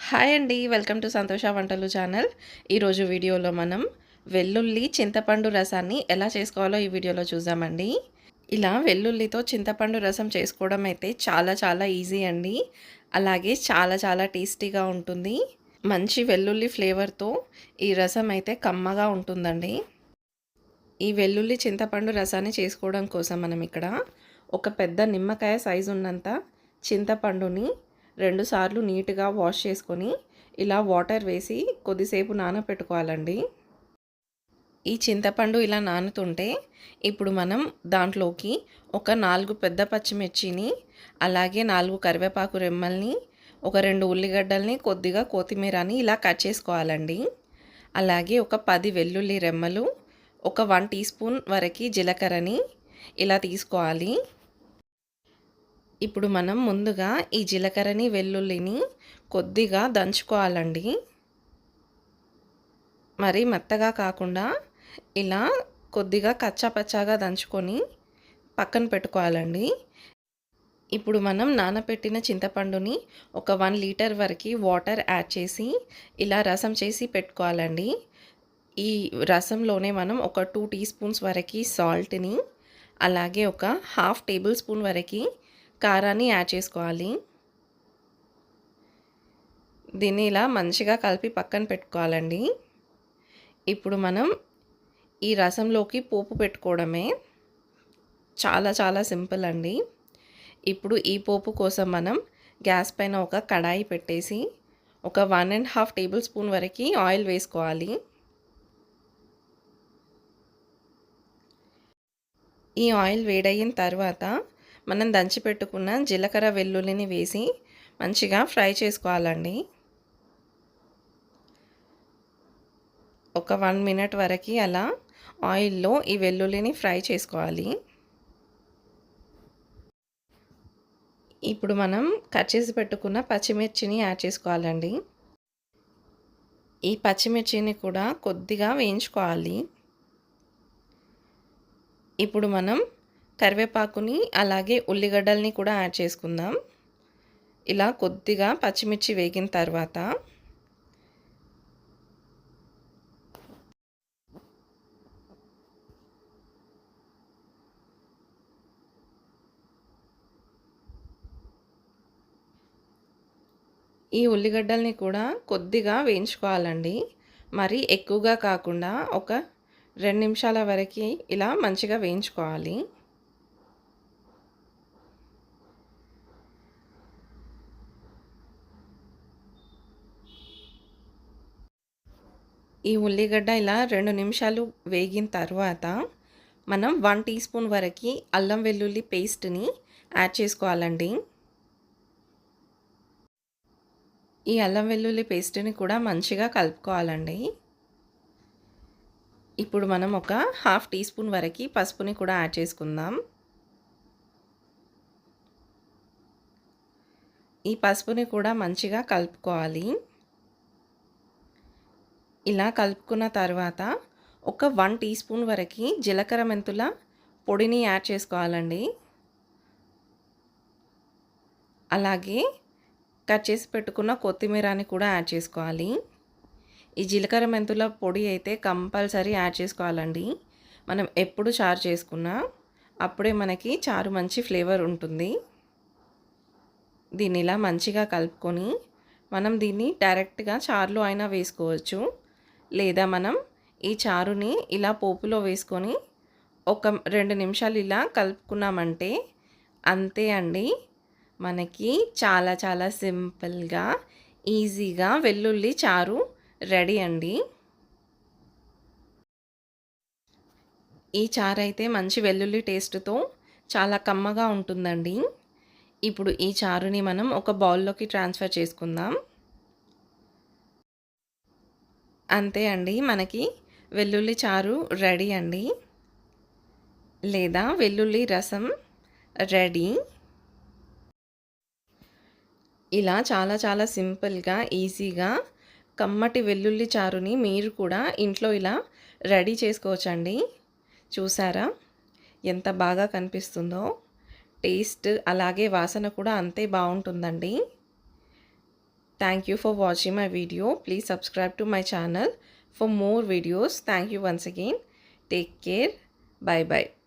Hi అండి. Welcome to సంతోష వంటలు ఛానల్. ఈరోజు వీడియోలో మనం వెల్లుల్లి చింతపండు రసాన్ని ఎలా చేసుకోవాలో ఈ వీడియోలో చూద్దామండి. ఇలా వెల్లుల్లితో చింతపండు రసం చేసుకోవడం అయితే చాలా చాలా ఈజీ అండి. అలాగే చాలా చాలా టేస్టీగా ఉంటుంది. మంచి వెల్లుల్లి ఫ్లేవర్తో ఈ రసం అయితే కమ్మగా ఉంటుందండి. ఈ వెల్లుల్లి చింతపండు రసాన్ని చేసుకోవడం కోసం మనం ఇక్కడ ఒక పెద్ద నిమ్మకాయ సైజు ఉన్నంత చింతపండుని 2 సార్లు నీట్గా వాష్ చేసుకొని ఇలా వాటర్ వేసి కొద్దిసేపు నానబెట్టుకోవాలండి. ఈ చింతపండు ఇలా నానుతుంటే ఇప్పుడు మనం దాంట్లోకి ఒక 4 పెద్ద పచ్చిమిర్చిని, అలాగే 4 కరివేపాకు రెమ్మల్ని, ఒక 2 ఉల్లిగడ్డల్ని, కొద్దిగా కొత్తిమీరని ఇలా కట్ చేసుకోవాలండి. అలాగే ఒక 10 వెల్లుల్లి రెమ్మలు, ఒక 1 టీ స్పూన్ వరకు జీలకర్రని ఇలా తీసుకోవాలి. ఇప్పుడు మనం ముందుగా ఈ జీలకర్రని వెల్లుల్లిని కొద్దిగా దంచుకోవాలండి. మరి మెత్తగా కాకుండా ఇలా కొద్దిగా కచ్చాపచ్చాగా దంచుకొని పక్కన పెట్టుకోవాలండి. ఇప్పుడు మనం నానబెట్టిన చింతపండుని ఒక 1 లీటర్ వరకు వాటర్ యాడ్ చేసి ఇలా రసం చేసి పెట్టుకోవాలండి. ఈ రసంలోనే మనం ఒక 2 టీ స్పూన్స్ వరకు సాల్ట్ని, అలాగే ఒక హాఫ్ టేబుల్ స్పూన్ వరకు కారాన్ని యాడ్ చేసుకోవాలి. దీన్ని ఇలా మంచిగా కలిపి పక్కన పెట్టుకోవాలండి. ఇప్పుడు మనం ఈ రసంలోకి పోపు పెట్టుకోవడమే. చాలా చాలా సింపుల్ అండి. ఇప్పుడు ఈ పోపు కోసం మనం గ్యాస్ పైన ఒక కడాయి పెట్టేసి ఒక 1.5 టేబుల్ స్పూన్ వరకు ఆయిల్ వేసుకోవాలి. ఈ ఆయిల్ వేడయిన తర్వాత మనం దంచి పెట్టుకున్న జీలకర్ర వెల్లుల్లిని వేసి మంచిగా ఫ్రై చేసుకోవాలండి. ఒక 1 మినిట్ వరకు అలా ఆయిల్లో ఈ వెల్లుల్లిని ఫ్రై చేసుకోవాలి. ఇప్పుడు మనం కట్ చేసి పెట్టుకున్న పచ్చిమిర్చిని యాడ్ చేసుకోవాలండి. ఈ పచ్చిమిర్చిని కూడా కొద్దిగా వేయించుకోవాలి. ఇప్పుడు మనం కరివేపాకుని, అలాగే ఉల్లిగడ్డల్ని కూడా యాడ్ చేసుకుందాం. ఇలా కొద్దిగా పచ్చిమిర్చి వేగిన తర్వాత ఈ ఉల్లిగడ్డల్ని కూడా కొద్దిగా వేయించుకోవాలండి. మరి ఎక్కువగా కాకుండా ఒక 2 నిమిషాల వరకు ఇలా మంచిగా వేయించుకోవాలి. ఈ ఉల్లిగడ్డ ఇలా 2 నిమిషాలు వేగిన తర్వాత మనం 1 టీ స్పూన్ వరకు అల్లం వెల్లుల్లి పేస్ట్ని యాడ్ చేసుకోవాలండి. ఈ అల్లం వెల్లుల్లి పేస్ట్ని కూడా మంచిగా కలుపుకోవాలండి. ఇప్పుడు మనం ఒక హాఫ్ టీ స్పూన్ వరకు పసుపుని కూడా యాడ్ చేసుకుందాం. ఈ పసుపుని కూడా మంచిగా కలుపుకోవాలి. ఇలా కలుపుకున్న తర్వాత ఒక 1 టీ స్పూన్ వరకు జీలకర్ర మెంతుల పొడిని యాడ్ చేసుకోవాలండి. అలాగే కట్ చేసి పెట్టుకున్న కొత్తిమీరని కూడా యాడ్ చేసుకోవాలి. ఈ జీలకర్ర మెంతుల పొడి అయితే కంపల్సరీ యాడ్ చేసుకోవాలండి. మనం ఎప్పుడు చారు చేసుకున్నా అప్పుడే మనకి చారు మంచి ఫ్లేవర్ ఉంటుంది. దీన్ని ఇలా మంచిగా కలుపుకొని మనం దీన్ని డైరెక్ట్గా చారులో అయినా వేసుకోవచ్చు, లేదా మనం ఈ చారుని ఇలా పోపులో వేసుకొని ఒక 2 నిమిషాలు ఇలా కలుపుకున్నామంటే అంతే అండి. మనకి చాలా చాలా సింపుల్గా ఈజీగా వెల్లుల్లి చారు రెడీ అండి. ఈ చారు అయితే మంచి వెల్లుల్లి టేస్ట్తో చాలా కమ్మగా ఉంటుందండి. ఇప్పుడు ఈ చారుని మనం ఒక బౌల్లోకి ట్రాన్స్ఫర్ చేసుకుందాం. అంతే అండి, మనకి వెల్లుల్లి చారు రెడీ అండి, లేదా వెల్లుల్లి రసం రెడీ. ఇలా చాలా చాలా సింపుల్గా ఈజీగా కమ్మటి వెల్లుల్లి చారుని మీరు కూడా ఇంట్లో ఇలా రెడీ చేసుకోవచ్చండి. చూసారా ఎంత బాగా కనిపిస్తుందో? టేస్ట్ అలాగే వాసన కూడా అంతే బాగుంటుందండి. Thank you for watching my video. Please subscribe to my channel for more videos. Thank you once again. Take care. Bye bye.